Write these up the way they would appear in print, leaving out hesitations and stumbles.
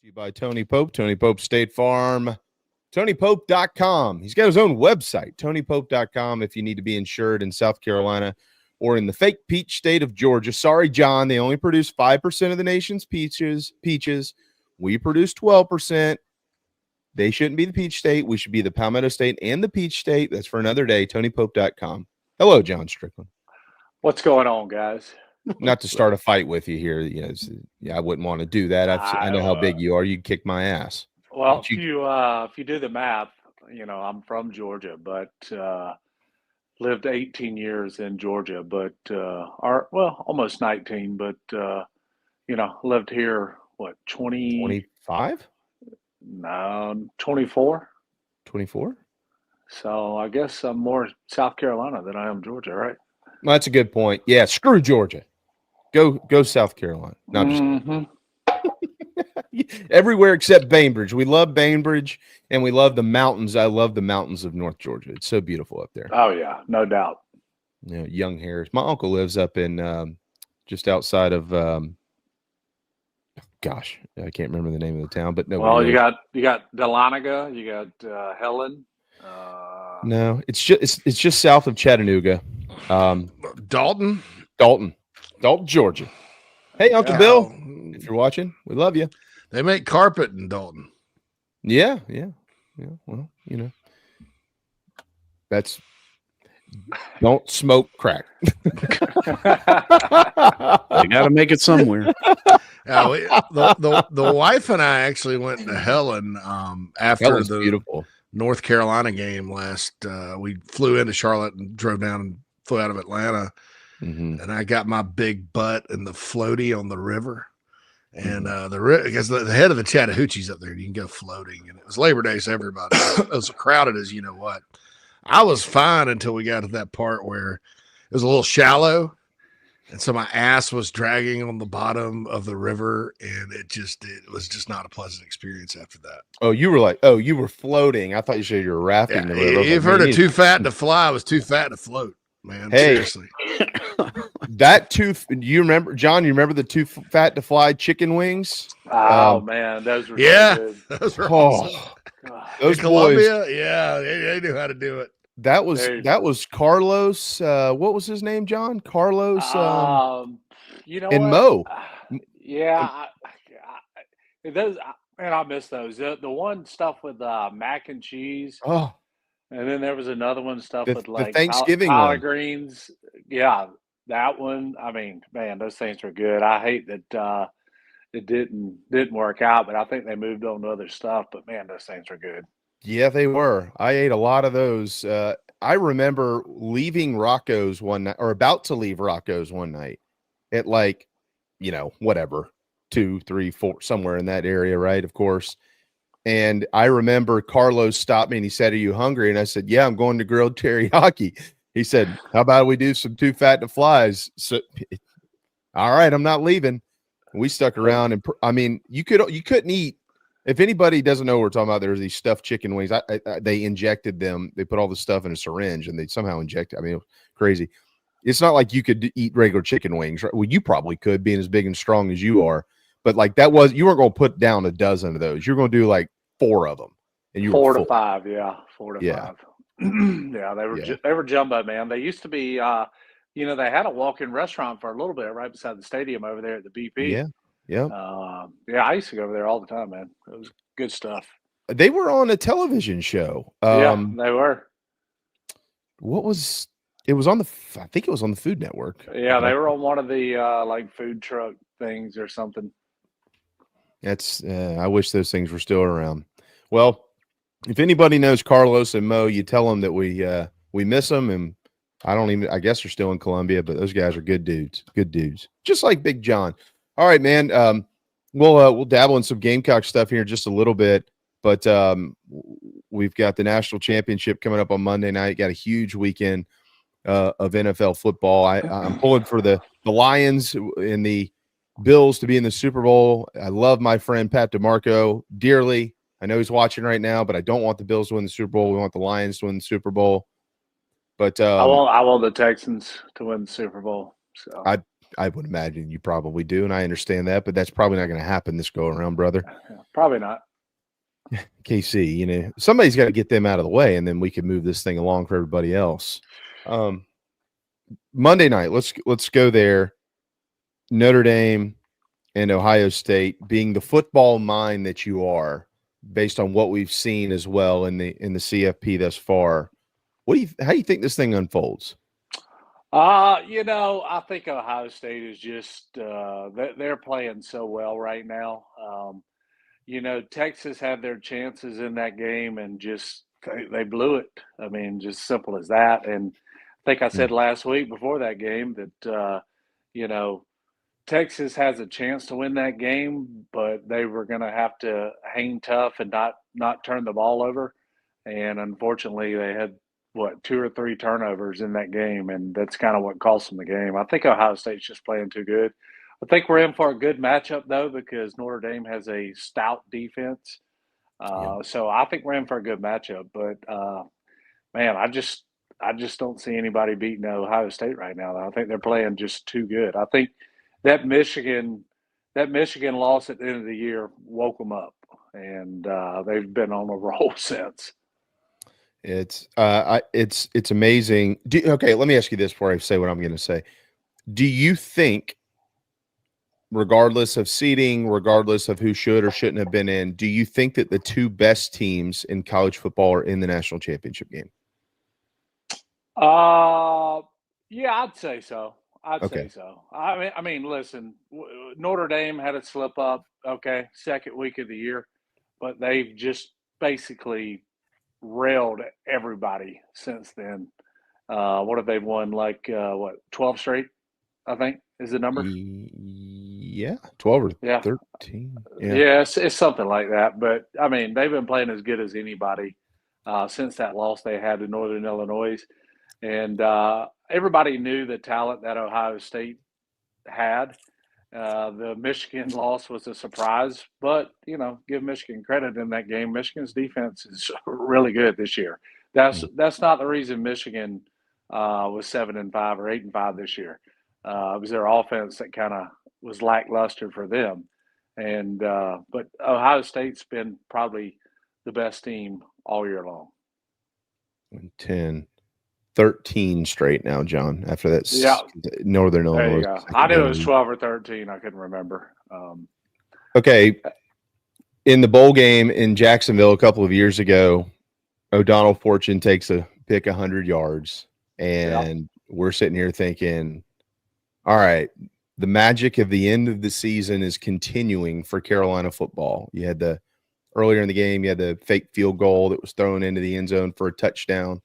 to you by Tony Pope, Tony Pope State Farm, TonyPope.com. He's got his own website, TonyPope.com, if you need to be insured in South Carolina or in the fake peach state of Georgia. Sorry, John, they only produce 5% of the nation's peaches. We produce 12%. They shouldn't be the peach state. We should be the Palmetto State and the peach state. That's for another day, TonyPope.com. Hello, John Strickland. What's going on, guys? Not to start a fight with you here. I wouldn't want to do that. I know how big you are. You'd kick my ass. Well, if you do the math, I'm from Georgia, but lived 18 years in Georgia, but almost 19, but lived here 25? No, 24. 24? So I guess I'm more South Carolina than I am Georgia, right? Well, that's a good point. Yeah, screw Georgia. Go South Carolina. Not just everywhere except Bainbridge. We love Bainbridge and we love the mountains. I love the mountains of North Georgia. It's so beautiful up there. Oh yeah, no doubt. Young Harris. My uncle lives up in just outside of gosh, I can't remember the name of the town, but no. Well, you got Dahlonega, you got Helen. No, it's just south of Chattanooga. Dalton, Georgia. Hey, Uncle Bill, if you're watching, we love you. They make carpet in Dalton. Yeah. Well, that's don't smoke crack. You got to make it somewhere. The wife and I actually went to Helen after the beautiful North Carolina game last. We flew into Charlotte and drove down and flew out of Atlanta. Mm-hmm. And I got my big butt in the floaty on the river, and because the head of the Chattahoochee's up there, you can go floating, and it was Labor Day, so everybody it was crowded as you know what. I was fine until we got to that part where it was a little shallow, and so my ass was dragging on the bottom of the river, and it was just not a pleasant experience after that. Oh, you were floating. I thought you said you were rafting. Yeah, you've heard of too fat to fly. I was too fat to float. Man, seriously. You remember, John? You remember the too fat to fly chicken wings? Oh man, those were good. Those were awesome. Those Columbia, boys, they knew how to do it. That was Carlos. What was his name, John? Carlos. And Mo. Those man, I miss those. The one stuff with mac and cheese. Oh. And then there was another one with the Thanksgiving collard greens. Yeah, that one. I mean, man, those things were good. I hate that it didn't work out, but I think they moved on to other stuff. But man, those things were good. Yeah, they were. I ate a lot of those. I remember leaving Rocco's one night, or about to leave Rocco's one night at whatever, 2, 3, 4, somewhere in that area, right? Of course. And I remember Carlos stopped me and he said, "Are you hungry?" And I said, "Yeah, I'm going to grilled teriyaki." He said, "How about we do some too fat to flies?" So, all right, I'm not leaving. We stuck around, and I mean, you couldn't eat. If anybody doesn't know what we're talking about, there's these stuffed chicken wings. They injected them. They put all the stuff in a syringe and they somehow injected. I mean, it was crazy. It's not like you could eat regular chicken wings, right? Well, you probably could, being as big and strong as you are. But you weren't going to put down a dozen of those. You're going to do like 4 of them, and you 4 to 5, yeah, 4 to 5. Yeah, they were jumbo, man. They used to be, they had a walk-in restaurant for a little bit right beside the stadium over there at the BP. Yeah. I used to go over there all the time, man. It was good stuff. They were on a television show. Yeah, they were. It was on I think it was on the Food Network. Yeah, they were on one of the food truck things or something. That's I wish those things were still around. Well, if anybody knows Carlos and Mo, you tell them that we miss them, and I guess they're still in Columbia, but those guys are good dudes, just like Big John. All right, man. We'll dabble in some Gamecock stuff here in just a little bit, but we've got the national championship coming up on Monday night. Got a huge weekend of NFL football. I'm pulling for the Lions and the Bills to be in the Super Bowl. I love my friend Pat DeMarco dearly. I know he's watching right now, but I don't want the Bills to win the Super Bowl. We want the Lions to win the Super Bowl. But I want the Texans to win the Super Bowl. So I would imagine you probably do, and I understand that, but that's probably not going to happen this go around, brother. Probably not. KC, somebody's got to get them out of the way, and then we can move this thing along for everybody else. Monday night, let's go there. Notre Dame and Ohio State, being the football mind that you are, based on what we've seen as well in the CFP thus far. How do you think this thing unfolds? I think Ohio State is just they're playing so well right now. Texas had their chances in that game and just they blew it. I mean, just simple as that. And I think I said last week before that game that Texas has a chance to win that game, but they were going to have to hang tough and not turn the ball over. And unfortunately, they had 2 or 3 turnovers in that game, and that's kind of what cost them the game. I think Ohio State's just playing too good. I think we're in for a good matchup though, because Notre Dame has a stout defense. So I think we're in for a good matchup. But man, I just don't see anybody beating Ohio State right now. I think they're playing just too good. I think that Michigan loss at the end of the year woke them up, and they've been on a roll since. It's amazing. Okay, let me ask you this before I say what I'm going to say. Do you think, regardless of seeding, regardless of who should or shouldn't have been in, do you think that the 2 best teams in college football are in the national championship game? Yeah, I'd say so. I'd say so. I mean, listen, Notre Dame had a slip up. Okay, second week of the year, but they've just basically railed everybody since then. What have they won? 12 straight? I think is the number. Yeah, 12 or 13. Yeah, it's something like that. But I mean, they've been playing as good as anybody since that loss they had to Northern Illinois, and everybody knew the talent that Ohio State had. The Michigan loss was a surprise, but give Michigan credit in that game. Michigan's defense is really good this year. That's not the reason Michigan was 7-5 or 8-5 this year. It was their offense that kind of was lackluster for them, and but Ohio State's been probably the best team all year long. 13 straight now, John, after that Northern Illinois. There you go. I knew it was 12 or 13. I couldn't remember. Okay. In the bowl game in Jacksonville a couple of years ago, O'Donnell Fortune takes a pick 100 yards, and we're sitting here thinking, all right, the magic of the end of the season is continuing for Carolina football. You had earlier in the game, you had the fake field goal that was thrown into the end zone for a touchdown.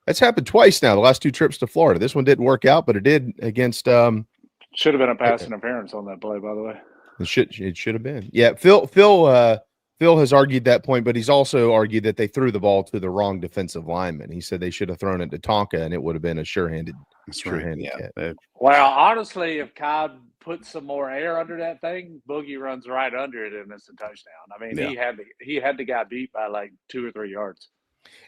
That's happened twice now, the last 2 trips to Florida. This one didn't work out, but it did against should have been a pass interference on that play, by the way. It should have been. Yeah, Phil has argued that point, but he's also argued that they threw the ball to the wrong defensive lineman. He said they should have thrown it to Tonka, and it would have been a sure-handed catch. Well, honestly, if Cobb put some more air under that thing, Boogie runs right under it, and it's a touchdown. I mean, he had the guy beat by like 2 or 3 yards.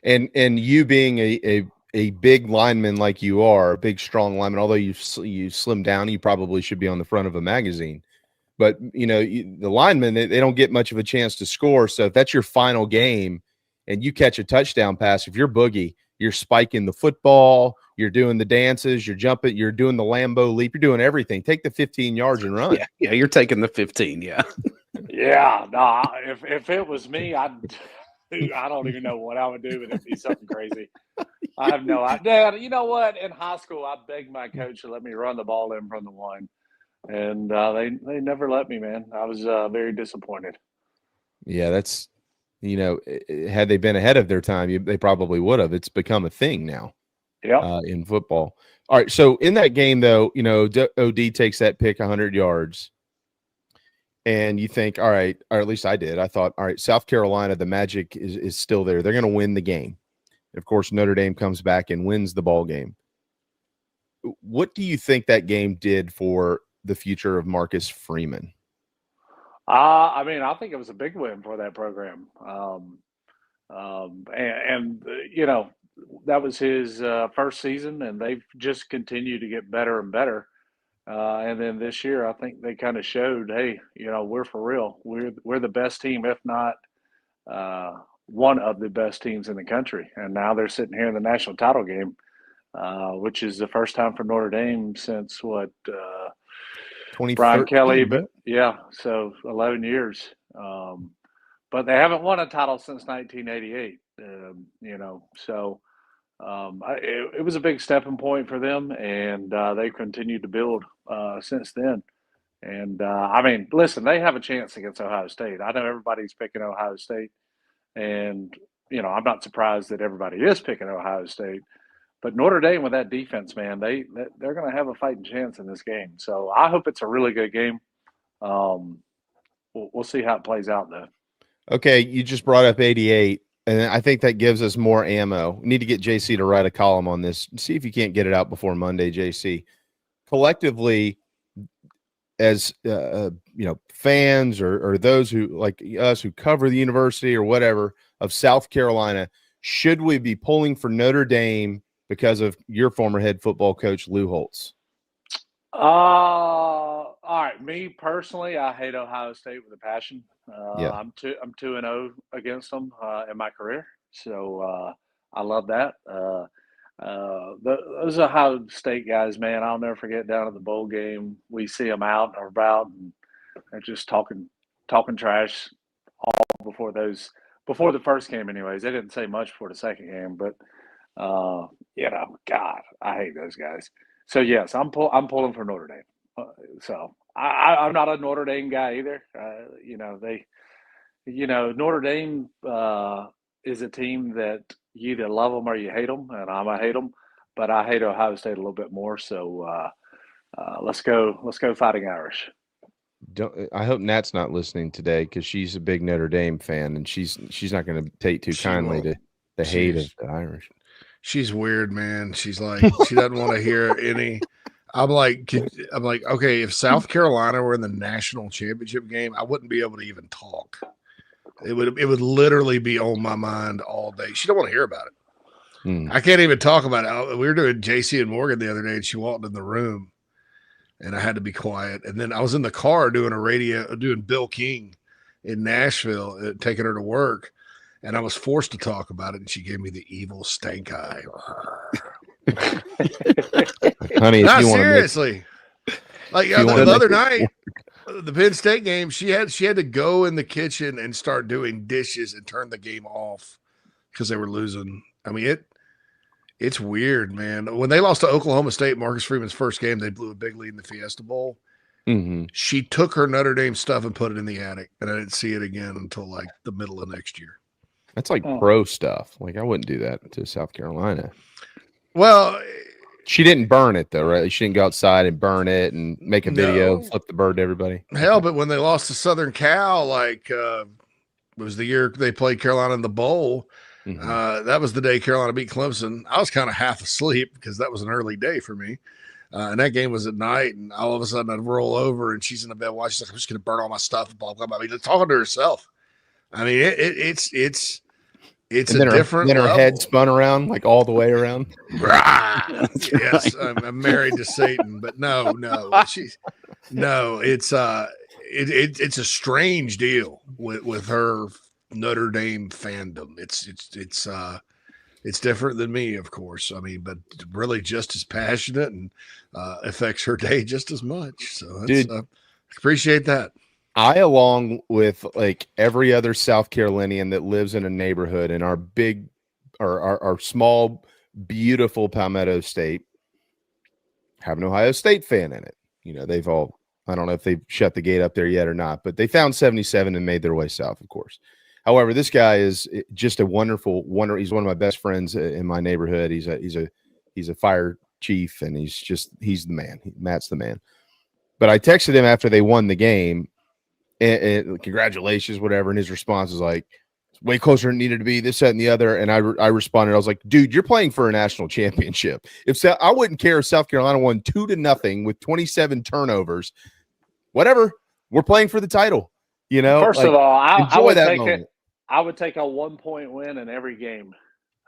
And you being a big lineman like you are, a big strong lineman, although you slim down, you probably should be on the front of a magazine. But the linemen, they don't get much of a chance to score. So if that's your final game and you catch a touchdown pass, if you're Boogie, you're spiking the football, you're doing the dances, you're jumping, you're doing the Lambeau leap, you're doing everything. Take the 15 yards and run. Yeah, you're taking the 15. Yeah. Yeah. No, if it was me, I don't even know what I would do, but it'd be something crazy. I have no idea. You know what? In high school, I begged my coach to let me run the ball in from the 1, and they never let me, man. I was very disappointed. Yeah, that's had they been ahead of their time, they probably would have. It's become a thing now. Yeah. In football. All right. So in that game, though, OD takes that pick 100 yards. And you think, all right, or at least I did. I thought, all right, South Carolina, the magic is still there. They're going to win the game. Of course, Notre Dame comes back and wins the ball game. What do you think that game did for the future of Marcus Freeman? I mean, I think it was a big win for that program. that was his first season, and they've just continued to get better and better. And then this year, I think they kind of showed, hey, we're for real. We're the best team, if not one of the best teams in the country. And now they're sitting here in the national title game, which is the first time for Notre Dame since what? 2013, Brian Kelly, right? but yeah, so 11 years. But they haven't won a title since 1988. So it was a big stepping point for them, and they've continued to build since then. And I mean, listen, they have a chance against Ohio State. I know everybody's picking Ohio State, and I'm not surprised that everybody is picking Ohio State. But Notre Dame with that defense, man, they're going to have a fighting chance in this game. So I hope it's a really good game. We'll see how it plays out, though. Okay, you just brought up 88, and I think that gives us more ammo. We need to get JC to write a column on this. See if you can't get it out before Monday, JC. Collectively, as fans or those who like us who cover the university or whatever of South Carolina, should we be pulling for Notre Dame because of your former head football coach, Lou Holtz? All right. Me personally, I hate Ohio State with a passion. Yeah. I'm 2-0 against them in my career, so I love that. Those Ohio State guys, man, I'll never forget down at the bowl game. We see them out or about, and they're just talking trash all before the first game. Anyways, they didn't say much before the second game, but God, I hate those guys. So yes, I'm pulling for Notre Dame. So I'm not a Notre Dame guy either. Notre Dame is a team that you either love them or you hate them, and I hate them, but I hate Ohio State a little bit more. So let's go Fighting Irish. I hope Nat's not listening today because she's a big Notre Dame fan, and she's not going to take too kindly to the hate of the Irish. She's weird, man. She's like, she doesn't want to hear any. I'm like, okay, if South Carolina were in the national championship game, I wouldn't be able to even talk. It would literally be on my mind all day. She don't want to hear about it. I can't even talk about it. We were doing JC and Morgan the other day, and she walked in the room, and I had to be quiet. And then I was in the car doing Bill King in Nashville, taking her to work. And I was forced to talk about it, and she gave me the evil stank eye. Honey, not seriously. Like the other night, the Penn State game, she had to go in the kitchen and start doing dishes and turn the game off because they were losing. I mean, it's weird, man. When they lost to Oklahoma State, Marcus Freeman's first game, they blew a big lead in the Fiesta Bowl. Mm-hmm. She took her Notre Dame stuff and put it in the attic, and I didn't see it again until like the middle of next year. That's like pro stuff. Like I wouldn't do that to South Carolina. Well, she didn't burn it though, right? She didn't go outside and burn it and make a video and flip the bird to everybody. Hell, but when they lost to Southern Cal, it was the year they played Carolina in the bowl. Mm-hmm. That was the day Carolina beat Clemson. I was kind of half asleep because that was an early day for me. And that game was at night, and all of a sudden I'd roll over and she's in the bed watching. She's like, I'm just going to burn all my stuff. Blah, blah, blah. I mean, talking to herself. I mean, it's a different. Then her head spun around like all the way around. Yes, I'm married to Satan, but no, it's a strange deal with her Notre Dame fandom. It's different than me, of course. I mean, but really just as passionate and affects her day just as much. So, dude, appreciate that. I, along with like every other South Carolinian that lives in a neighborhood in our big or our small, beautiful Palmetto State, have an Ohio State fan in it. They've all, I don't know if they've shut the gate up there yet or not, but they found 77 and made their way south, of course. However, this guy is just a wonderful wonder. He's one of my best friends in my neighborhood. He's a fire chief, and he's the man. Matt's the man. But I texted him after they won the game. And congratulations, whatever. And his response is like, way closer than it needed to be, this, that, and the other. And I responded, I was like, dude, you're playing for a national championship. I wouldn't care if South Carolina won 2-0 with 27 turnovers. Whatever. We're playing for the title. First of all, I would take a 1-point win in every game.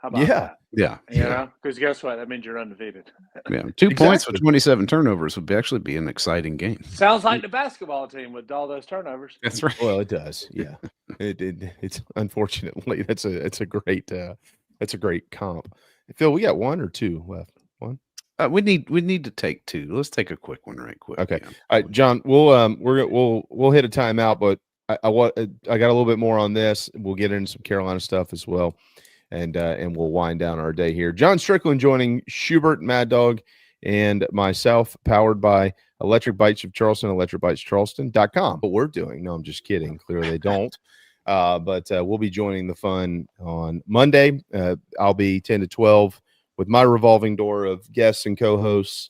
How about that? Yeah. You know, because guess what? That means you're undefeated. Yeah. 2 points for Exactly. 27 turnovers would actually be an exciting game. Sounds like the basketball team with all those turnovers. That's right. Well, it does. Yeah. It's unfortunately it's a great comp. Phil, we got one or two left. One. We need to take 2. Let's take a quick one right quick. Okay. Yeah. All right, John, we'll hit a timeout, but I got a little bit more on this. We'll get into some Carolina stuff as well, and we'll wind down our day here. John Strickland joining Schubert, Mad Dog, and myself, powered by Electric Bites of Charleston, electricbitescharleston.com. But we're doing. No, I'm just kidding. Clearly they don't. But we'll be joining the fun on Monday. I'll be 10 to 12 with my revolving door of guests and co-hosts.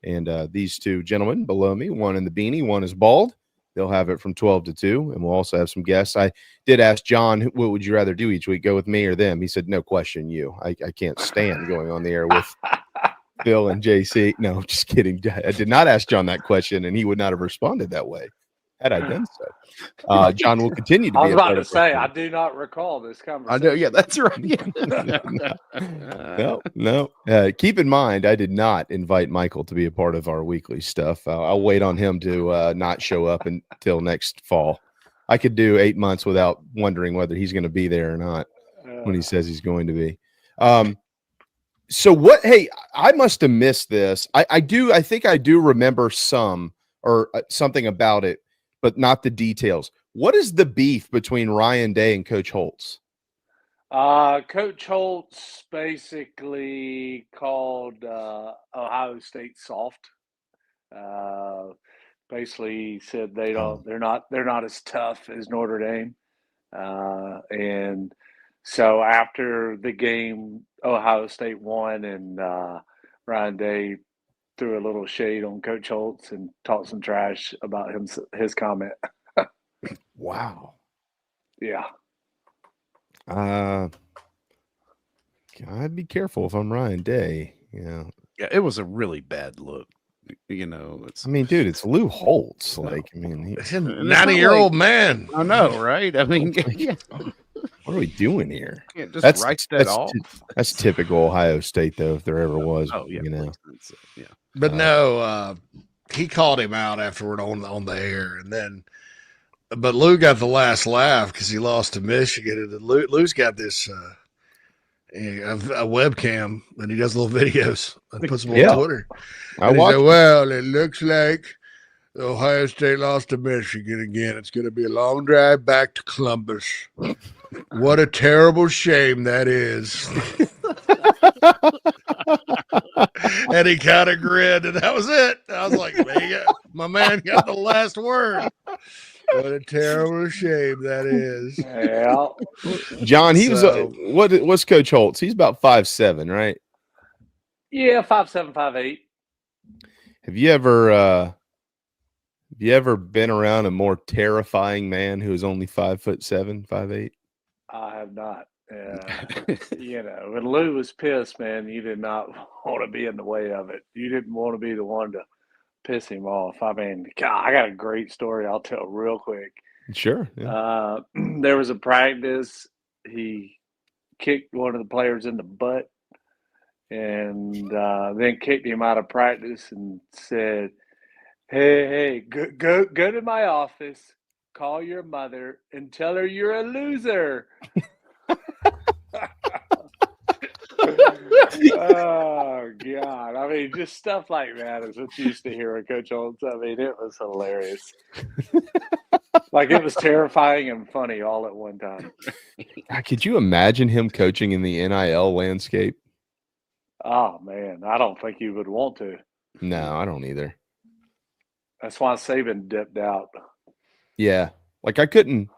And these two gentlemen below me, one in the beanie, one is bald. They'll have it from 12 to 2. And we'll also have some guests. I did ask John, what would you rather do each week? Go with me or them? He said, no question, you. I can't stand going on the air with Bill and JC. No, just kidding. I did not ask John that question, and he would not have responded that way had I done so. John will continue to be. I was about to say, I do not recall this conversation. I know. Yeah, that's right. No. Keep in mind, I did not invite Michael to be a part of our weekly stuff. I'll wait on him to not show up until next fall. I could do 8 months without wondering whether he's going to be there or not when he says he's going to be. So what? Hey, I must have missed this. I think I do remember some or something about it, but not the details. What is the beef between Ryan Day and Coach Holtz? Coach Holtz basically called Ohio State soft. Basically said they're not as tough as Notre Dame. And so after the game, Ohio State won, and Ryan Day threw a little shade on Coach Holtz and talked some trash about his comment. Wow. Yeah. I'd be careful if I'm Ryan Day. Yeah. Yeah, it was a really bad look. You know, dude, it's Lou Holtz. No. Like, It's a 90-year-old man. I know, right? I mean, yeah. What are we doing here? Can't just write that off. That's typical Ohio State, though, if there ever was. Oh, yeah. You know. Yeah. But no, he called him out afterward on the air, but Lou got the last laugh because he lost to Michigan, and Lou's got this a webcam, and he does little videos and puts them on Twitter. Well, it looks like Ohio State lost to Michigan again. It's going to be a long drive back to Columbus. What a terrible shame that is. And he kind of grinned, and that was it. I was like, my man got the last word. What a terrible shame that is. Yeah. John, he was what's Coach Holtz? He's about 5'7", right? Yeah, 5'7", 5'8". Have you ever been around a more terrifying man who is only 5'7", 5'8"? I have not. When Lou was pissed, man, you did not want to be in the way of it. You didn't want to be the one to piss him off. I mean, God, I got a great story I'll tell real quick. Sure. Yeah. There was a practice. He kicked one of the players in the butt, and then kicked him out of practice and said, Hey, go to my office, call your mother, and tell her you're a loser. Oh, God. I mean, just stuff like that is what you used to hear of Coach Holtz. I mean, it was hilarious. Like, it was terrifying and funny all at one time. Could you imagine him coaching in the NIL landscape? Oh, man. I don't think you would want to. No, I don't either. That's why Saban dipped out. Yeah. Like, I couldn't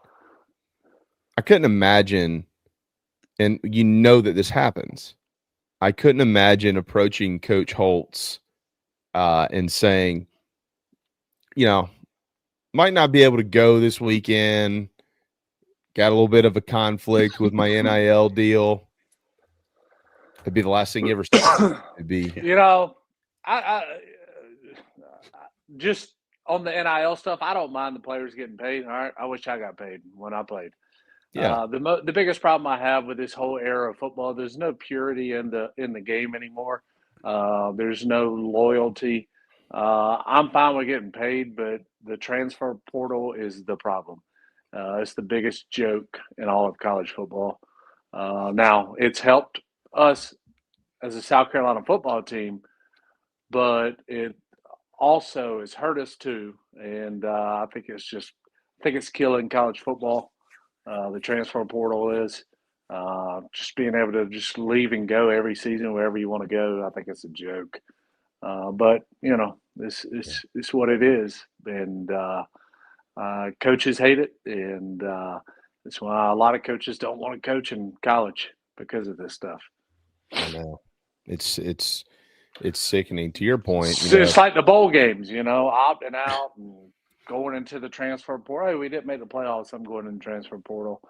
imagine, and you know that this happens. I couldn't imagine approaching Coach Holtz and saying, might not be able to go this weekend. Got a little bit of a conflict with my NIL deal. It'd be the last thing you ever said. It'd be, I just on the NIL stuff, I don't mind the players getting paid. All right, I wish I got paid when I played. Yeah. The biggest problem I have with this whole era of football, there's no purity in the game anymore. There's no loyalty. I'm fine with getting paid, but the transfer portal is the problem. It's the biggest joke in all of college football. Now, it's helped us as a South Carolina football team, but it also has hurt us too. And I think it's killing college football. The transfer portal is just being able to just leave and go every season wherever you want to go. I think it's a joke. But this is what it is, and coaches hate it, and that's why a lot of coaches don't want to coach in college because of this stuff. I know. It's sickening. To your point, It's like the bowl games, opting out and going into the transfer portal. Hey, we didn't make the playoffs. I'm going in the transfer portal.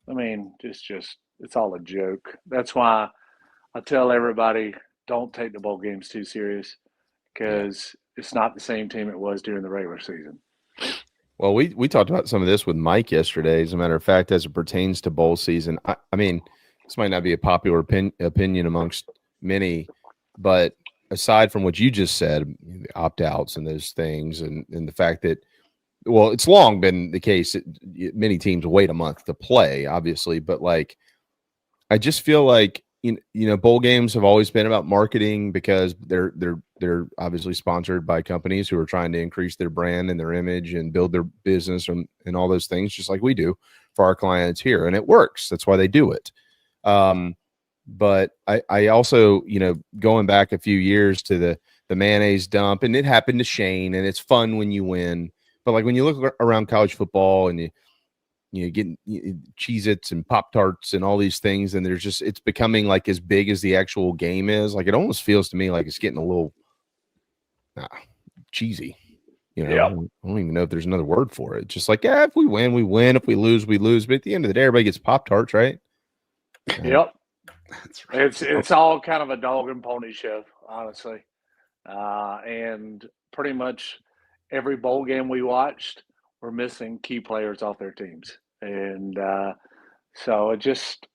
I mean, it's all a joke. That's why I tell everybody, don't take the bowl games too serious, because it's not the same team it was during the regular season. Well, we talked about some of this with Mike yesterday. As a matter of fact, as it pertains to bowl season, I mean, this might not be a popular opinion amongst many, but aside from what you just said, the opt-outs and those things, and the fact that, well, it's long been the case that many teams wait a month to play, obviously, but like, I just feel like bowl games have always been about marketing because they're obviously sponsored by companies who are trying to increase their brand and their image and build their business and all those things, just like we do for our clients here, and it works. That's why they do it. But I also, going back a few years to the mayonnaise dump, and it happened to Shane, and it's fun when you win. But like when you look around college football and you get Cheez-Its and Pop-Tarts and all these things, and it's becoming like as big as the actual game is. Like it almost feels to me like it's getting a little cheesy. I don't even know if there's another word for it. Just like, if we win, we win. If we lose, we lose. But at the end of the day, everybody gets Pop-Tarts, right? Yep. That's right. It's all kind of a dog and pony show, honestly. And pretty much every bowl game we watched, we're missing key players off their teams. And so it just,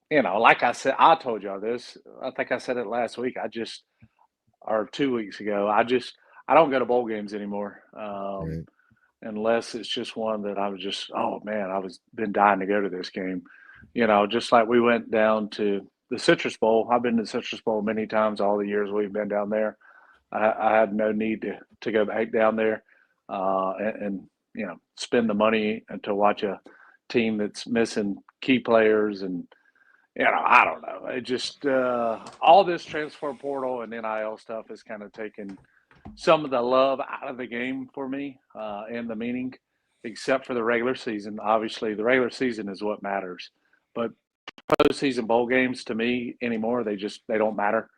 like I said, I told y'all this. I think I said it last week. Or 2 weeks ago, I don't go to bowl games anymore. Right. Unless it's just one that I was just, oh man, been dying to go to this game. Just like we went down to the Citrus Bowl. I've been to the Citrus Bowl many times all the years we've been down there. I had no need to go back down there and spend the money and to watch a team that's missing key players. And, I don't know. It just all this transfer portal and NIL stuff has kind of taken some of the love out of the game for me and the meaning, except for the regular season. Obviously, the regular season is what matters. But postseason bowl games to me anymore, they don't matter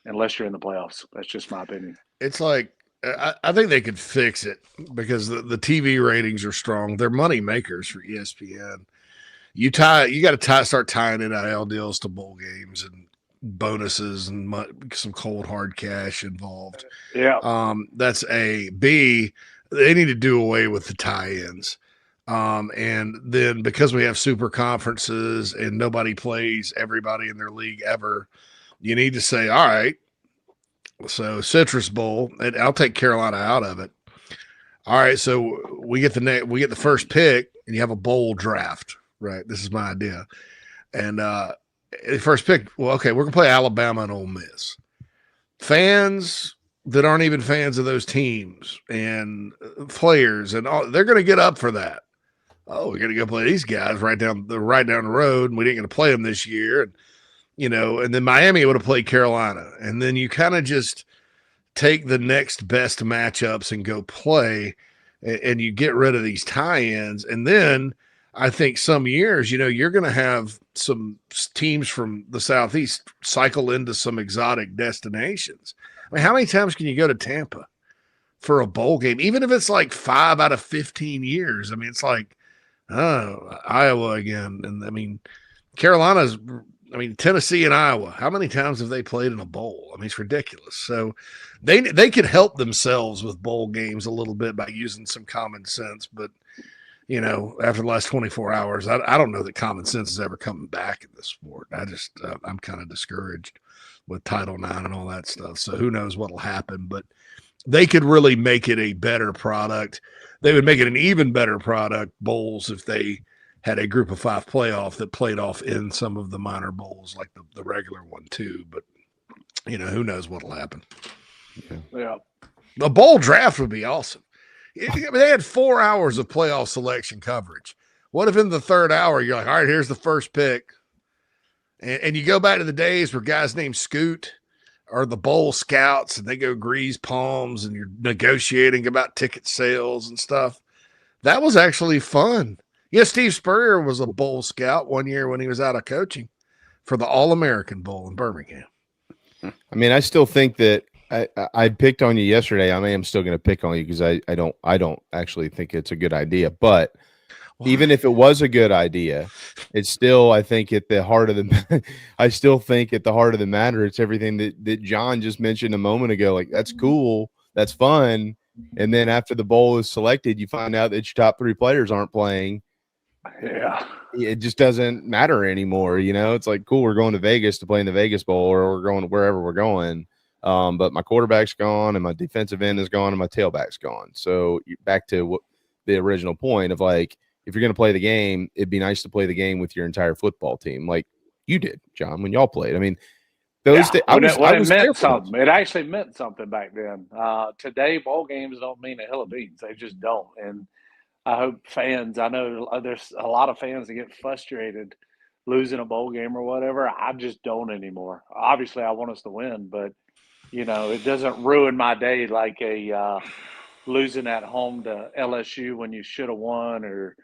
unless you're in the playoffs. That's just my opinion. It's like, I think they could fix it because the TV ratings are strong. They're money makers for ESPN. You got to start tying NIL deals to bowl games and bonuses and some cold hard cash involved. Yeah. That's A. B, they need to do away with the tie-ins. And then because we have super conferences and nobody plays everybody in their league ever, you need to say, all right, so Citrus Bowl, and I'll take Carolina out of it. All right, so we get the first pick, and you have a bowl draft, right? This is my idea. And the first pick, well, okay, we're gonna play Alabama and Ole Miss. Fans that aren't even fans of those teams and players and all, they're gonna get up for that. Oh, we're gonna go play these guys right down the road, and we didn't get to play them this year, and then Miami would have played Carolina, and then you kind of just take the next best matchups and go play, and you get rid of these tie-ins, and then I think some years, you're going to have some teams from the Southeast cycle into some exotic destinations. I mean, how many times can you go to Tampa for a bowl game, even if it's like 5 out of 15 years? I mean, it's like, oh, Iowa again. And I mean, Tennessee and Iowa, how many times have they played in a bowl? I mean, it's ridiculous. So they could help themselves with bowl games a little bit by using some common sense, but after the last 24 hours, I don't know that common sense is ever coming back in this sport. I'm kind of discouraged with Title IX and all that stuff. So who knows what'll happen, but they could really make it a better product. They would make it an even better product, bowls, if they had a group of 5 playoff that played off in some of the minor bowls, like the regular one too. But who knows what'll happen. Yeah. The bowl draft would be awesome. They had 4 hours of playoff selection coverage. What if in the third hour you're like, all right, here's the first pick, and you go back to the days where guys named Scoot are the bowl scouts, and they go grease palms, and you're negotiating about ticket sales and stuff. That was actually fun. Steve Spurrier was a bowl scout one year when he was out of coaching for the All-American Bowl in Birmingham. I mean, I still think that I picked on you yesterday. I am still going to pick on you because I don't actually think it's a good idea. But even if it was a good idea, it's still, I think at the heart of the matter, it's everything that John just mentioned a moment ago. Like, that's cool, that's fun, and then after the bowl is selected, you find out that your top 3 players aren't playing. Yeah, it just doesn't matter anymore. It's like, cool, we're going to Vegas to play in the Vegas Bowl, or we're going wherever we're going. But my quarterback's gone, and my defensive end is gone, and my tailback's gone. So back to the original point of, like, if you're going to play the game, it'd be nice to play the game with your entire football team, like you did, John, when y'all played. I mean, those days, it meant something. It actually meant something back then. Today, bowl games don't mean a hill of beans. They just don't. And I hope fans, I know there's a lot of fans that get frustrated losing a bowl game or whatever. I just don't anymore. Obviously, I want us to win, but it doesn't ruin my day like a losing at home to LSU when you should have won, or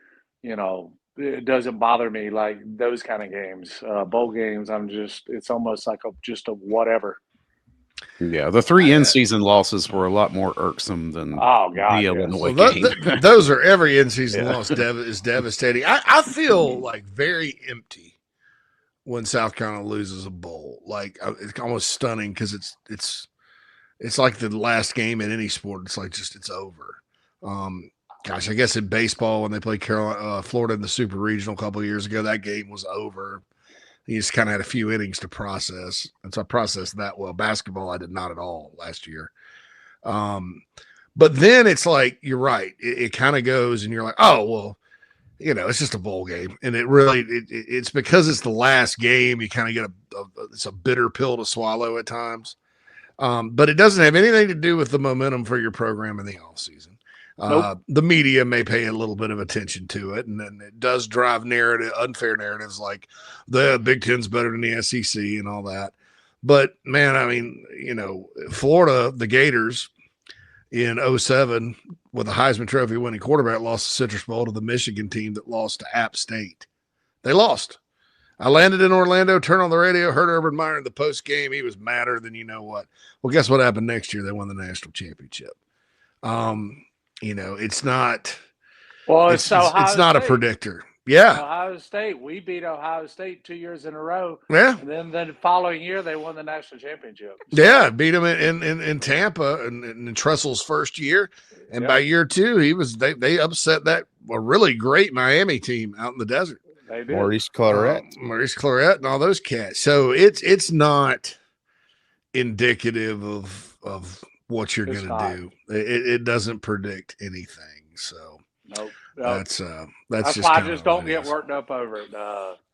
it doesn't bother me like those kind of games. Bowl games, it's almost like just a whatever. Yeah, the 3 in-season losses were a lot more irksome than the Illinois game. Those are every in-season loss is devastating. I feel like very empty when South Carolina loses a bowl. Like, it's almost stunning because it's like the last game in any sport. It's like it's over. Gosh, I guess in baseball when they played Florida in the Super Regional a couple of years ago, that game was over. You just kind of had a few innings to process. And so I processed that well. Basketball, I did not at all last year. But then it's like, you're right. It kind of goes and you're like, oh, well, it's just a bowl game. And it really, it's because it's the last game. You kind of get it's a bitter pill to swallow at times. But it doesn't have anything to do with the momentum for your program in the offseason. Nope. The media may pay a little bit of attention to it, and then it does drive unfair narratives like the Big Ten's better than the SEC and all that. But, man, I mean, Florida, the Gators in 2007 with a Heisman Trophy winning quarterback lost the Citrus Bowl to the Michigan team that lost to App State. They lost. I landed in Orlando, turned on the radio, heard Urban Meyer in the post game. He was madder than you know what. Well, guess what happened next year? They won the national championship. It's not. Well, it's not a predictor. Yeah, Ohio State. We beat Ohio State 2 years in a row. Yeah, and then the following year they won the national championship. So, yeah, beat them in Tampa in Tressel's first year, and by year 2 they upset that a really great Miami team out in the desert. They did. Maurice Claret, and all those cats. So it's not indicative of what you're going to do. It doesn't predict anything. So nope. That's just why I just don't get worked up over it.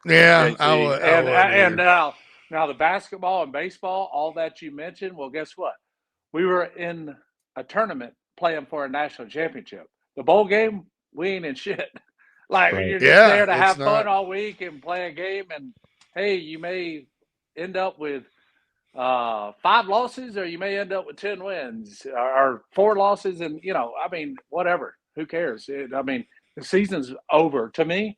Yeah, and now the basketball and baseball, all that you mentioned. Well, guess what? We were in a tournament playing for a national championship. The bowl game, we ain't in shit. Like you're just there to have fun all week and play a game, and hey, you may end up with 5 losses, or you may end up with 10 wins, or 4 losses, and whatever. Who cares? The season's over. To me,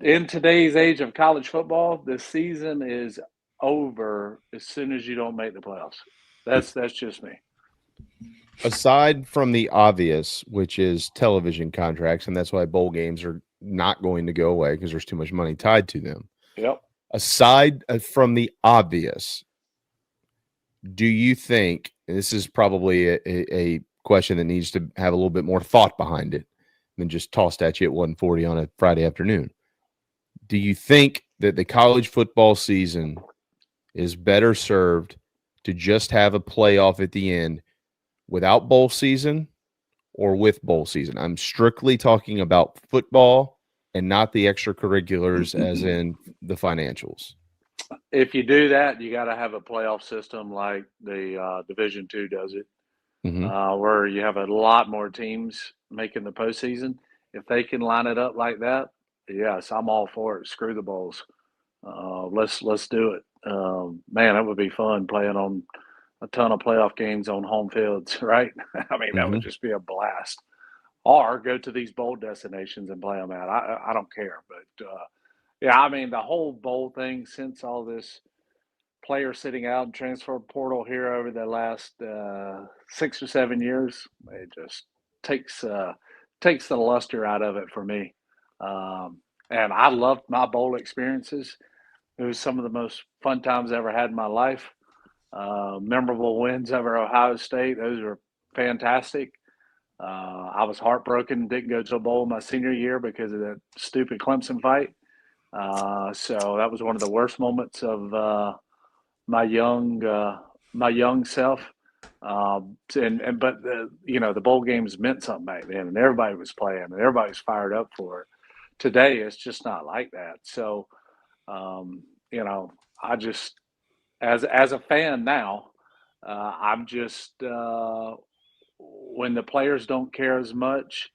in today's age of college football, the season is over as soon as you don't make the playoffs. That's just me. Aside from the obvious, which is television contracts, and that's why bowl games are not going to go away because there's too much money tied to them. Yep. Aside from the obvious, do you think, and this is probably a question that needs to have a little bit more thought behind it, than just tossed at you at 1:40 on a Friday afternoon. Do you think that the college football season is better served to just have a playoff at the end without bowl season or with bowl season? I'm strictly talking about football and not the extracurriculars as in the financials. If you do that, you got to have a playoff system like the Division II does it, where you have a lot more teams making the postseason. If they can line it up like that, yes, I'm all for it. Screw the bowls. Let's do it. Man, it would be fun playing on a ton of playoff games on home fields, right? I mean, that would just be a blast. Or go to these bowl destinations and play them out. I don't care, but yeah, I mean, the whole bowl thing since all this player sitting out and transfer portal here over the last 6 or 7 years, it just takes the luster out of it for me. And I loved my bowl experiences. It was some of the most fun times I ever had in my life. Memorable wins over Ohio State. Those were fantastic. I was heartbroken, didn't go to a bowl my senior year because of that stupid Clemson fight. So that was one of the worst moments of my young self. But the bowl games meant something back then, and everybody was playing, and everybody was fired up for it. Today, it's just not like that. So, I just, as a fan now, I'm just when the players don't care as much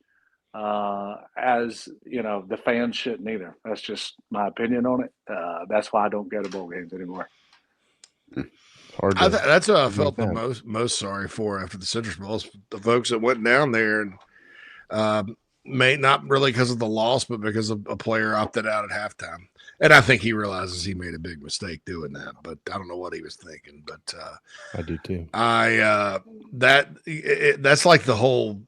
as the fans shouldn't either. That's just my opinion on it. That's why I don't go to bowl games anymore. That's what I felt the most sorry for after the Citrus Bowls. The folks that went down there and may not really because of the loss, but because of a player opted out at halftime. And I think he realizes he made a big mistake doing that, but I don't know what he was thinking. But I do too. That's like the whole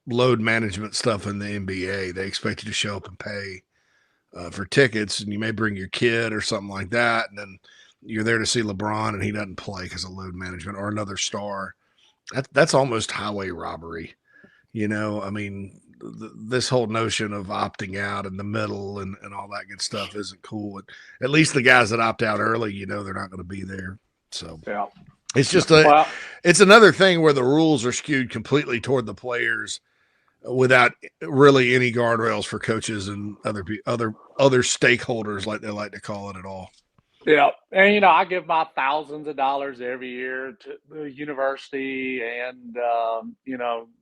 load management stuff in the NBA. They expect you to show up and pay for tickets, and you may bring your kid or something like that, and then you're there to see LeBron and he doesn't play because of load management or another star. That's almost highway robbery. I mean, this whole notion of opting out in the middle and all that good stuff isn't cool. At least the guys that opt out early, they're not going to be there. So yeah. It's just it's another thing where the rules are skewed completely toward the players without really any guardrails for coaches and other stakeholders, like they like to call it, at all. Yeah, and I give my thousands of dollars every year to the university and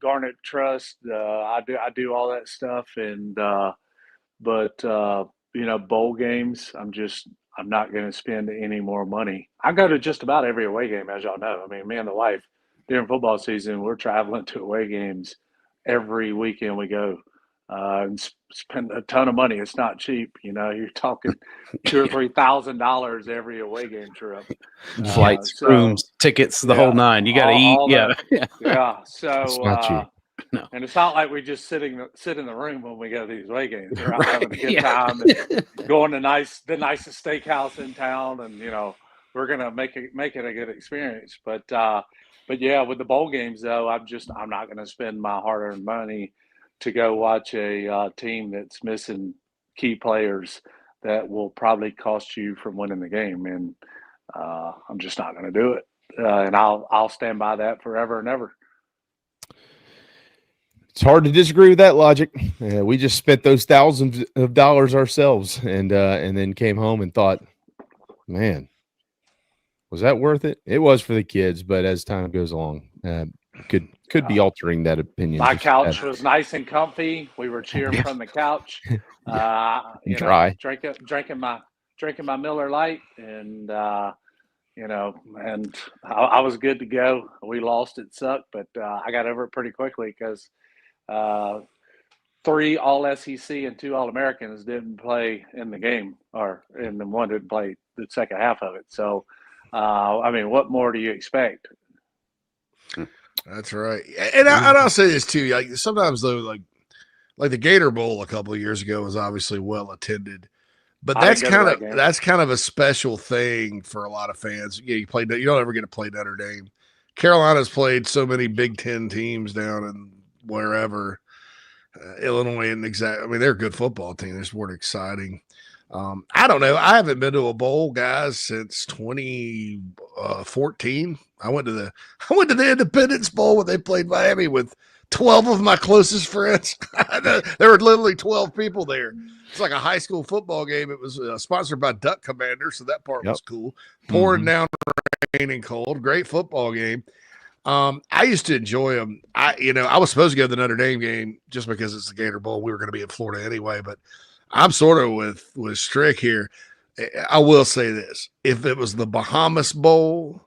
Garnet Trust. I do all that stuff, and but bowl games, I'm not going to spend any more money. I go to just about every away game, as y'all know. I mean, me and the wife during football season, we're traveling to away games every weekend we go. And spend a ton of money. It's not cheap. You're talking $2,000 or $3,000 every away game trip. Flights, rooms, tickets, the whole nine. You got to eat. Yeah. So it's not cheap. No. And it's not like we just sit in the room when we go to these away games. We're out having a good time, and going to the nicest steakhouse in town, and we're gonna make it a good experience. But yeah, with the bowl games though, I'm not gonna spend my hard-earned money to go watch a team that's missing key players that will probably cost you from winning the game, and I'm just not going to do it. And I'll stand by that forever and ever. It's hard to disagree with that logic. We just spent those thousands of dollars ourselves, and then came home and thought, man, was that worth it? It was for the kids, but as time goes along, could be altering that opinion. My couch was nice and comfy. We were cheering from the couch. Dry. Drinking my Miller Lite, and and I was good to go. We lost, it sucked, but I got over it pretty quickly because 3 All-SEC and 2 All-Americans didn't play in the game, and then one didn't play the second half of it. So, what more do you expect? That's right. And I'll say this too. Like sometimes though, like the Gator Bowl a couple of years ago was obviously well attended, but that's kind of a special thing for a lot of fans. You don't ever get to play Notre Dame. Carolina's played so many Big Ten teams down in wherever Illinois and I mean, they're a good football team. They just weren't exciting. I don't know. I haven't been to a bowl, guys, since 2014. I went to the Independence Bowl when they played Miami with 12 of my closest friends. There were literally 12 people there. It's like a high school football game. It was sponsored by Duck Commander, so that part was cool. Pouring down rain and cold. Great football game. I used to enjoy them. I was supposed to go to the Notre Dame game just because it's the Gator Bowl. We were going to be in Florida anyway, but I'm sort of with Strick here. I will say this: if it was the Bahamas Bowl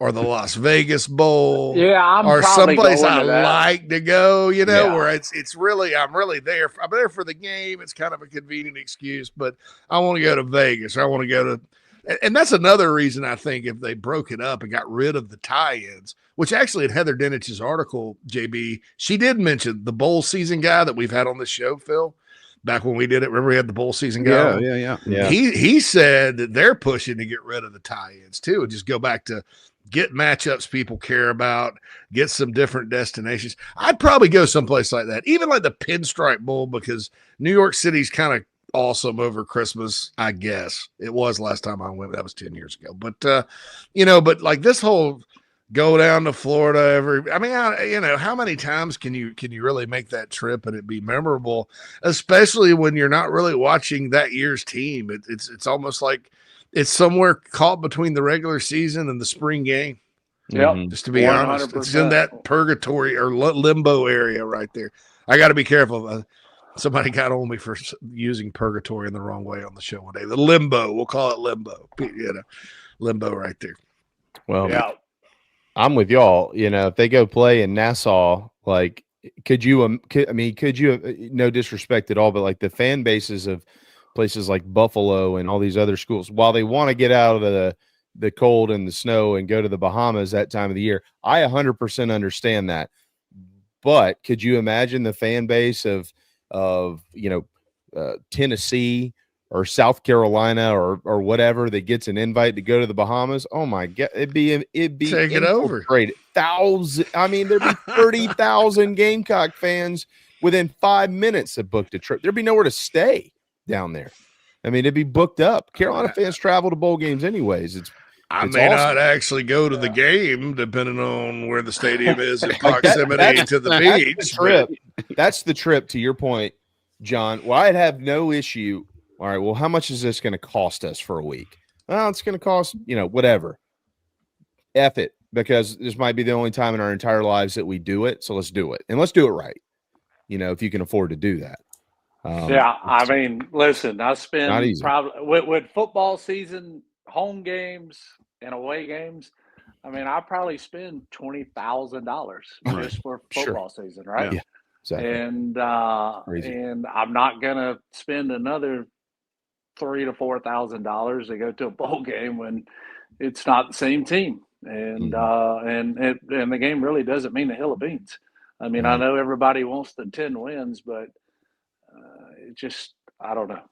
or the Las Vegas Bowl, or someplace I like to go, where it's really I'm really there. I'm there for the game. It's kind of a convenient excuse, but I want to go to Vegas, or I want to go to. And that's another reason I think if they broke it up and got rid of the tie-ins, which actually in Heather Denich's article, JB, she did mention the bowl season guy that we've had on the show, Phil, back when we did it. Remember we had the bowl season guy? Yeah. He said that they're pushing to get rid of the tie-ins too and just go back to get matchups people care about, get some different destinations. I'd probably go someplace like that, even like the Pinstripe Bowl, because New York City's kind of awesome over Christmas, I guess. It was last time I went. That was 10 years ago. But, but like this whole go down to Florida how many times can you really make that trip and it be memorable, especially when you're not really watching that year's team? It's almost like it's somewhere caught between the regular season and the spring game. Yeah. Just to be honest, it's in that purgatory or limbo area right there. I got to be careful. Somebody got on me for using purgatory in the wrong way on the show one day. The limbo, we'll call it limbo. Limbo right there. Well, I'm with y'all. If they go play in Nassau, like, could you, no disrespect at all, but like the fan bases of places like Buffalo and all these other schools, while they want to get out of the cold and the snow and go to the Bahamas that time of the year, I 100% understand that. But could you imagine the fan base of Tennessee or South Carolina or whatever that gets an invite to go to the Bahamas? Oh my God, it'd be take it over. There'd be 30,000 Gamecock fans within 5 minutes that booked a trip. There'd be nowhere to stay down there. It'd be booked up. Carolina fans travel to bowl games anyways. I may not actually go to the game, depending on where the stadium is in proximity to the beach. That's the trip, to your point, John. Well, I'd have no issue. All right, well, how much is this going to cost us for a week? Well, it's going to cost, whatever. F it, because this might be the only time in our entire lives that we do it. So let's do it. And let's do it right, if you can afford to do that. Listen, I spend probably with football season, home games and away games, I probably spend $20,000 just for football season, right? Yeah, exactly. And I'm not gonna spend another $3,000 to $4,000 to go to a bowl game when it's not the same team, and the game really doesn't mean a hill of beans. I know everybody wants the 10 wins, but I don't know.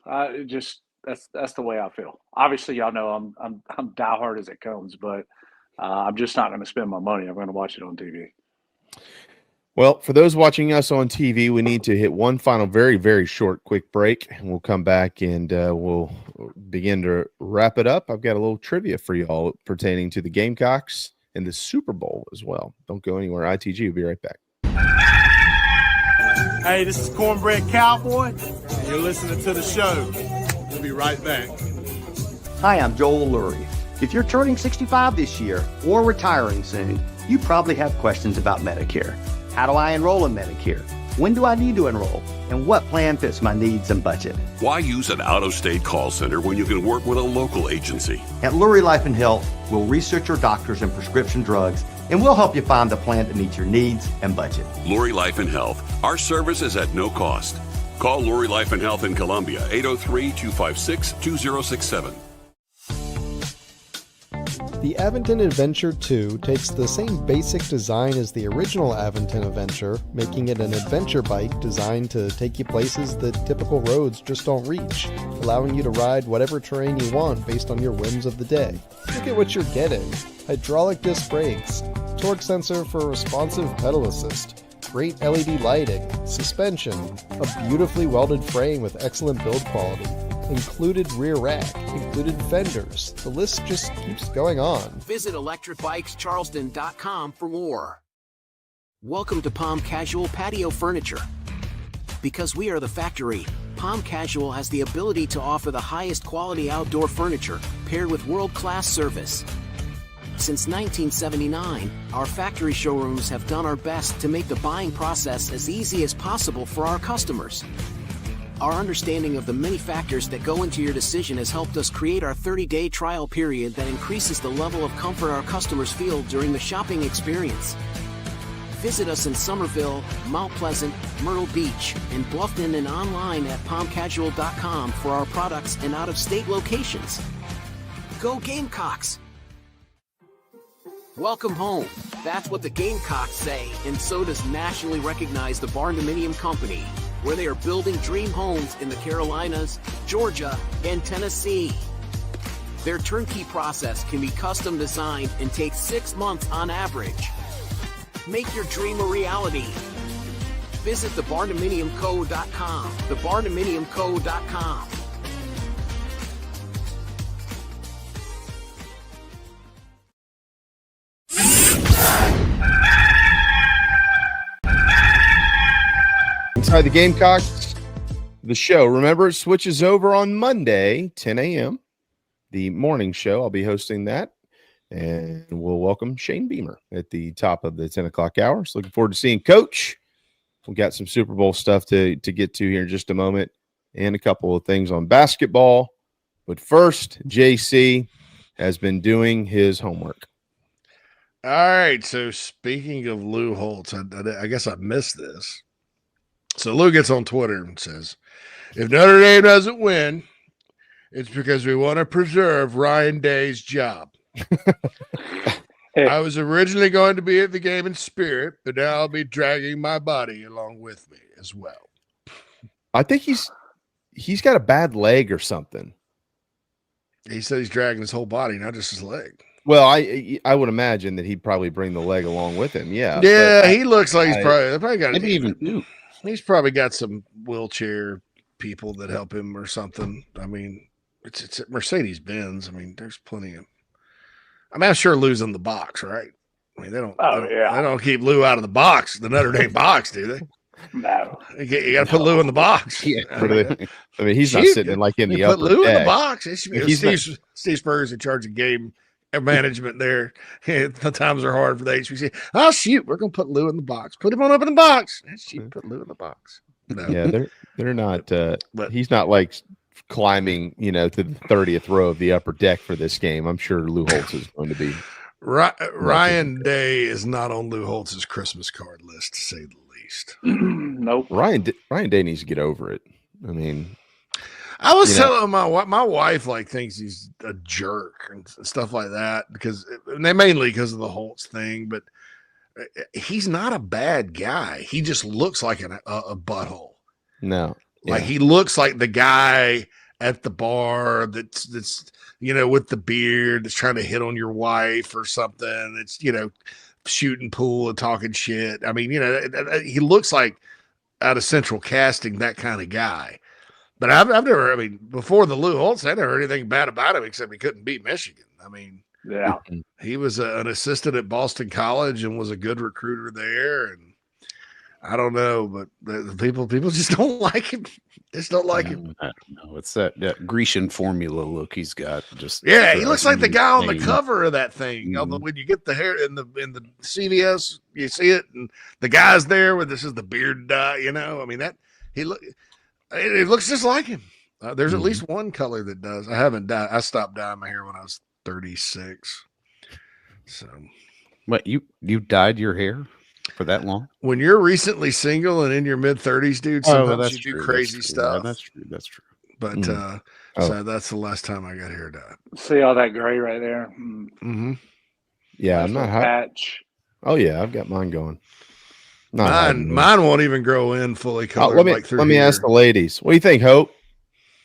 That's the way I feel. Obviously, y'all know I'm diehard as it comes, but I'm just not going to spend my money. I'm going to watch it on TV. Well, for those watching us on TV, we need to hit one final, very, very short, quick break, and we'll come back and we'll begin to wrap it up. I've got a little trivia for you all pertaining to the Gamecocks and the Super Bowl as well. Don't go anywhere. ITG will be right back. Hey, this is Cornbread Cowboy, and you're listening to the show. We'll be right back. Hi, I'm Joel Lurie. If you're turning 65 this year or retiring soon, you probably have questions about Medicare. How do I enroll in Medicare? When do I need to enroll? And what plan fits my needs and budget? Why use an out-of-state call center when you can work with a local agency? At Lurie Life and Health, we'll research your doctors and prescription drugs, and we'll help you find the plan that meets your needs and budget. Lurie Life and Health. Our service is at no cost. Call Lurie Life and Health in Columbia, 803-256-2067. The Aventon Adventure 2 takes the same basic design as the original Aventon Adventure, making it an adventure bike designed to take you places that typical roads just don't reach, allowing you to ride whatever terrain you want based on your whims of the day. Look at what you're getting. Hydraulic disc brakes, torque sensor for responsive pedal assist, great LED lighting, suspension, a beautifully welded frame with excellent build quality, included rear rack, included fenders. The list just keeps going on. Visit electricbikescharleston.com for more. Welcome to Palm Casual Patio Furniture. Because we are the factory, Palm Casual has the ability to offer the highest quality outdoor furniture paired with world-class service. Since 1979, our factory showrooms have done our best to make the buying process as easy as possible for our customers. Our understanding of the many factors that go into your decision has helped us create our 30-day trial period that increases the level of comfort our customers feel during the shopping experience. Visit us in Somerville, Mount Pleasant, Myrtle Beach, and Bluffton, and online at palmcasual.com for our products and out-of-state locations. Go Gamecocks! Welcome home. That's what the Gamecocks say, and so does nationally recognized the Barndominium Company, where they are building dream homes in the Carolinas, Georgia, and Tennessee. Their turnkey process can be custom designed and takes 6 months on average. Make your dream a reality. Visit thebarndominiumco.com. Thebarndominiumco.com. Inside the Gamecocks, the show. Remember, it switches over on Monday, 10 a.m. The morning show. I'll be hosting that. And we'll welcome Shane Beamer at the top of the 10 o'clock hour. So looking forward to seeing Coach. We got some Super Bowl stuff to get to here in just a moment and a couple of things on basketball. But first, JC has been doing his homework. All right. So speaking of Lou Holtz, I guess I missed this. So Lou gets on Twitter and says, if Notre Dame doesn't win, it's because we want to preserve Ryan Day's job. I was originally going to be at the game in spirit, but now I'll be dragging my body along with me as well. I think he's got a bad leg or something. He said he's dragging his whole body, not just his leg. Well, I would imagine that he'd probably bring the leg along with him. Yeah. Yeah, he looks like he's probably got maybe even two. He's probably got some wheelchair people that help him or something. I mean, it's Mercedes-Benz. I mean, there's plenty of. I mean, I'm sure Lou's in the box, right? I mean, they don't keep Lou out of the box, the Notre Dame box, do they? No. You got to put Lou in the box. Yeah. I mean, he's not sitting in the upper put Lou deck. in the box. It should be Steve Spurrier's in charge of game management there. The times are hard for the HBC. Oh, shoot. We're going to put Lou in the box. Put him on up in the box. Shoot, put Lou in the box. No. Yeah, they're not but he's not like climbing, to the 30th row of the upper deck for this game. I'm sure Lou Holtz is going to be. Ryan Day is not on Lou Holtz's Christmas card list, to say the least. Nope. Ryan Day needs to get over it. I mean, I was telling my wife thinks he's a jerk and stuff like that mainly because of the Holtz thing, but he's not a bad guy. He just looks like a butthole. No. Like he looks like the guy at the bar that's with the beard that's trying to hit on your wife or something. That's shooting pool and talking shit. I mean, he looks like out of Central Casting, that kind of guy. But I've never. I mean, before the Lou Holtz, I never heard anything bad about him except he couldn't beat Michigan. I mean, yeah, he was an assistant at Boston College and was a good recruiter there. And I don't know, but the people just don't like him. Just don't like him. I don't know. It's that Grecian formula look he's got. He looks like the guy on the cover of that thing. Mm-hmm. When you get the hair in the CVS, you see it, and the guy's there with this is the beard dye. I mean it looks just like him. There's at least one color that does. I haven't dyed. I stopped dyeing my hair when I was 36. So, what you dyed your hair for that long? When you're recently single and in your mid 30s, dude, sometimes you do crazy stuff. Yeah, that's true. But so that's the last time I got hair dyed. See all that gray right there? Mm-hmm. Yeah, that's I'm not patch. Oh yeah, I've got mine going. Mine won't even grow in fully colored. Let me ask the ladies. What do you think, Hope?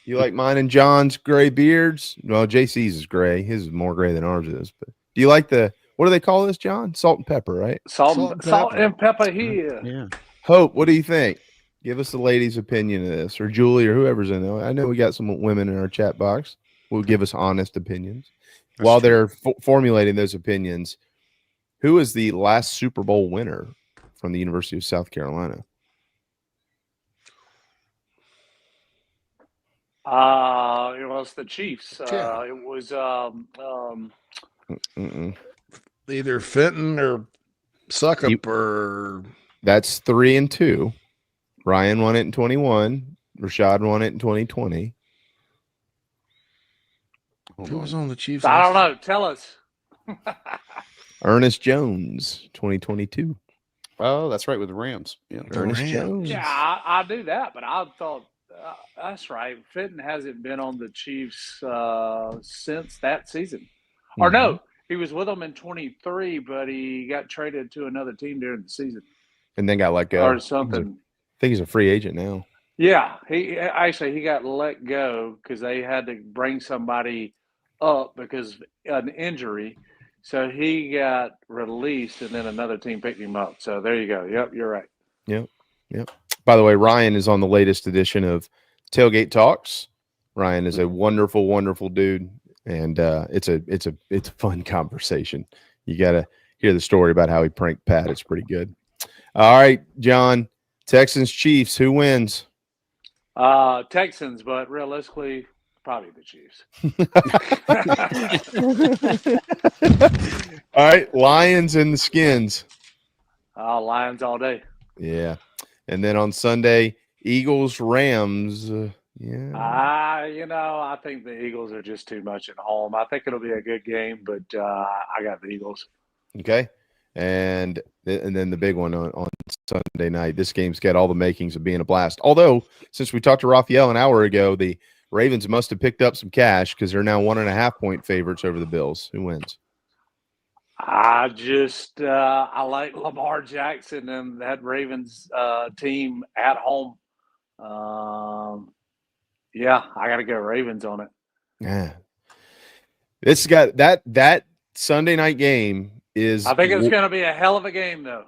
You like mine and John's gray beards? Well, JC's is gray. His is more gray than ours is. But do you like what What do they call this, John? Salt and pepper, right? Salt and pepper here. Yeah. Hope, what do you think? Give us the ladies' opinion of this, or Julie, or whoever's in there. I know we got some women in our chat box who will give us honest opinions. That's While true. they're formulating those opinions, who is the last Super Bowl winner from the University of South Carolina? It was the Chiefs. Yeah. It was Either Fenton or Suckup or that's 3-2. Ryan won it in 21. Rashad won it in 2020. who was on the Chiefs? I don't know. Tell us. Ernest Jones, 2022. Oh, that's right, with the Rams. Yeah. Ernest Jones. Yeah, I do that, but I thought that's right. Fenton hasn't been on the Chiefs since that season. Or no, he was with them in 23, but he got traded to another team during the season. And then got let go. Or something. I think he's a free agent now. Yeah, he got let go because they had to bring somebody up because of an injury. So he got released, and then another team picked him up. So there you go. Yep, you're right. Yep. By the way, Ryan is on the latest edition of Tailgate Talks. Ryan is a wonderful, wonderful dude, and it's a fun conversation. You got to hear the story about how he pranked Pat. It's pretty good. All right, John. Texans Chiefs. Who wins? Texans, but realistically, probably the Chiefs. All right, Lions and the Skins. Lions all day. Yeah. And then on Sunday, Eagles, Rams. I think the Eagles are just too much at home. I think it'll be a good game, but I got the Eagles. Okay. And then the big one on Sunday night. This game's got all the makings of being a blast. Although, since we talked to Raphael an hour ago, the Ravens must have picked up some cash because they're now 1.5-point favorites over the Bills. Who wins? I like Lamar Jackson and that Ravens team at home. Yeah, I got to go Ravens on it. Yeah. This got that Sunday night game is. I think it's going to be a hell of a game, though.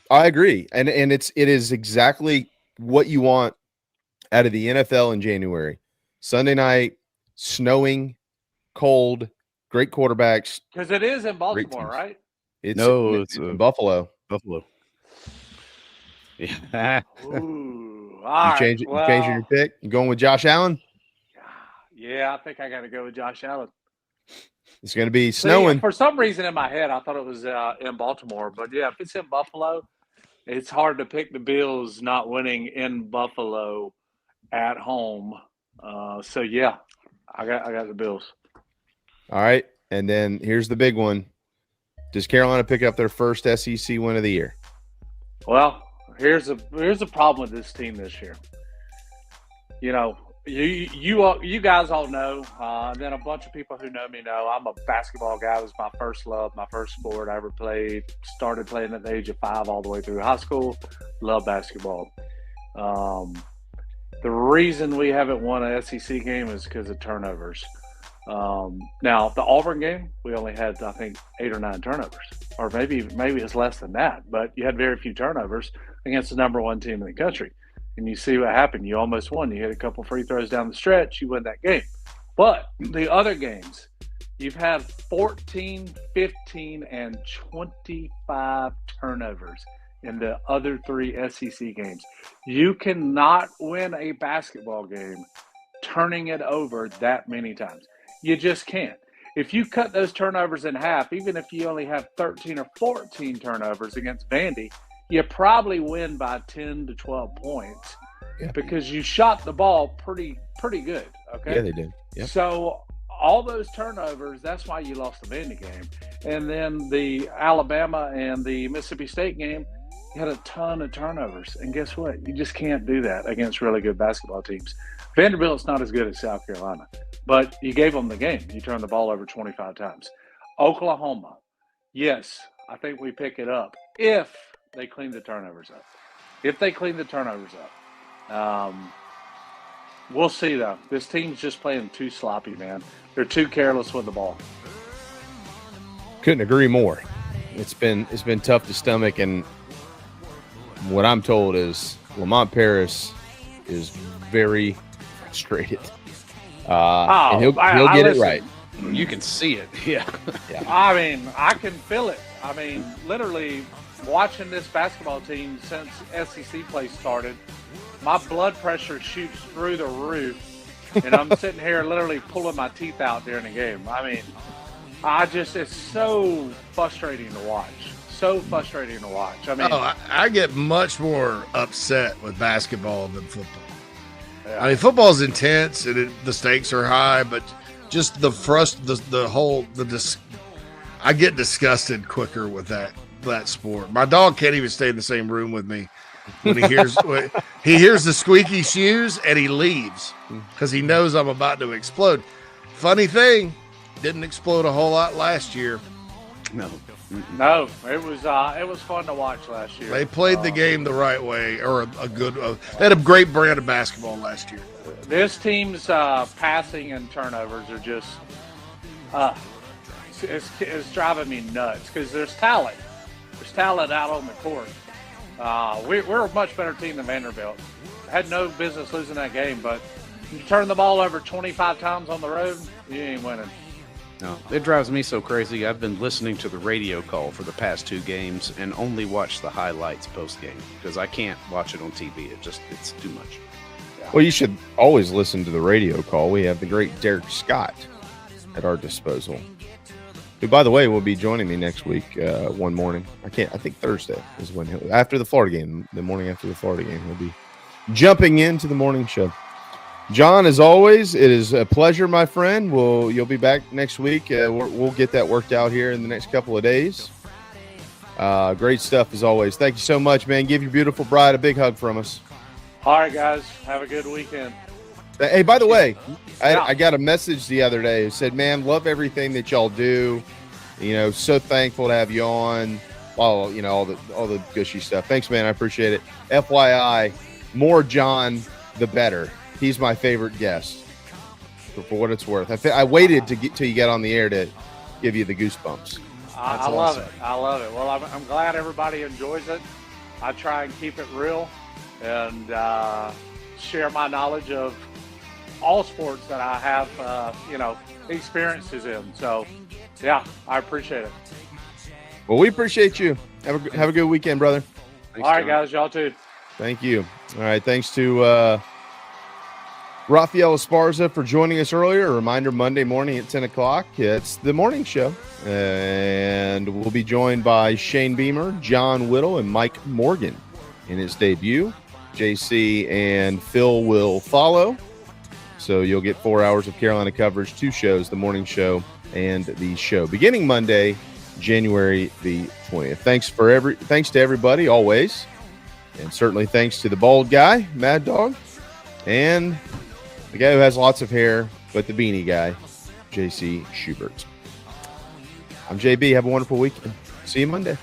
I agree, and it is exactly what you want out of the NFL in January. Sunday night, snowing, cold, great quarterbacks. Because it is in Baltimore, right? It's in Buffalo. Buffalo. Yeah. Ooh, You changing your pick? You going with Josh Allen? Yeah, I think I got to go with Josh Allen. It's going to be snowing. See, for some reason in my head, I thought it was in Baltimore. But, yeah, if it's in Buffalo, it's hard to pick the Bills not winning in Buffalo at home. So, yeah, I got the Bills. All right, and then here's the big one. Does Carolina pick up their first SEC win of the year? Well, here's a problem with this team this year. You know, you guys all know, and then a bunch of people who know me know I'm a basketball guy. It was my first love, my first sport I ever played. Started playing at the age of 5 all the way through high school. Love basketball. The reason we haven't won an SEC game is because of turnovers. Now, the Auburn game, we only had, I think, 8 or 9 turnovers. Or maybe it's less than that. But you had very few turnovers against the number 1 team in the country. And you see what happened. You almost won. You hit a couple free throws down the stretch. You win that game. But the other games, you've had 14, 15, and 25 turnovers in the other 3 SEC games. You cannot win a basketball game turning it over that many times. You just can't. If you cut those turnovers in half, even if you only have 13 or 14 turnovers against Vandy, you probably win by 10 to 12 points because you shot the ball pretty good. Okay. Yeah, they did. Yep. So all those turnovers, that's why you lost the Vandy game. And then the Alabama and the Mississippi State game, you had a ton of turnovers. And guess what? You just can't do that against really good basketball teams. Vanderbilt's not as good as South Carolina, but you gave them the game. You turned the ball over 25 times. Oklahoma, yes, I think we pick it up if they clean the turnovers up. If they clean the turnovers up. We'll see, though. This team's just playing too sloppy, man. They're too careless with the ball. couldn't agree more. It's been tough to stomach, and what I'm told is Lamont Paris is very frustrated. And he'll get it right. You can see it. Yeah. I mean, I can feel it. I mean, literally watching this basketball team since SEC play started, my blood pressure shoots through the roof, and I'm sitting here literally pulling my teeth out during the game. I mean, it's so frustrating to watch. So frustrating to watch. I mean, I get much more upset with basketball than football. Yeah. I mean, football's intense and the stakes are high, but just I get disgusted quicker with that sport. My dog can't even stay in the same room with me when he hears the squeaky shoes, and he leaves because he knows I'm about to explode. Funny thing, didn't explode a whole lot last year. No, it was fun to watch last year. They played the game the right way, or they had a great brand of basketball last year. This team's passing and turnovers are just it's driving me nuts because there's talent. There's talent out on the court. We're a much better team than Vanderbilt. Had no business losing that game, but you turn the ball over 25 times on the road, you ain't winning. No, it drives me so crazy. I've been listening to the radio call for the past 2 games and only watch the highlights post-game because I can't watch it on TV. It's too much. Yeah. Well, you should always listen to the radio call. We have the great Derek Scott at our disposal, who, by the way, will be joining me next week one morning. I think Thursday is when after the Florida game, the morning after the Florida game, he'll be jumping into the morning show. John, as always, it is a pleasure, my friend. You'll be back next week. We'll get that worked out here in the next couple of days. Great stuff, as always. Thank you so much, man. Give your beautiful bride a big hug from us. All right, guys. Have a good weekend. Hey, by the way, I got a message the other day. It said, man, love everything that y'all do. So thankful to have you on. All the gushy stuff. Thanks, man. I appreciate it. FYI, more John, the better. He's my favorite guest, for what it's worth. I waited till you got on the air to give you the goosebumps. I love it. I love it. Well, I'm glad everybody enjoys it. I try and keep it real and share my knowledge of all sports that I have, experiences in. So, yeah, I appreciate it. Well, we appreciate you. Have a good weekend, brother. Thanks, all right, guys. Y'all too. Thank you. All right. Thanks to Rafael Esparza for joining us earlier. A reminder, Monday morning at 10 o'clock. It's the morning show. And we'll be joined by Shane Beamer, John Whittle, and Mike Morgan in his debut. JC and Phil will follow. So you'll get 4 hours of Carolina coverage, 2 shows, the morning show and the show, beginning Monday, January the 20th. Thanks to everybody, always. And certainly thanks to the bald guy, Mad Dog, and the guy who has lots of hair, but the beanie guy, JC Schubert. I'm JB. Have a wonderful weekend. See you Monday.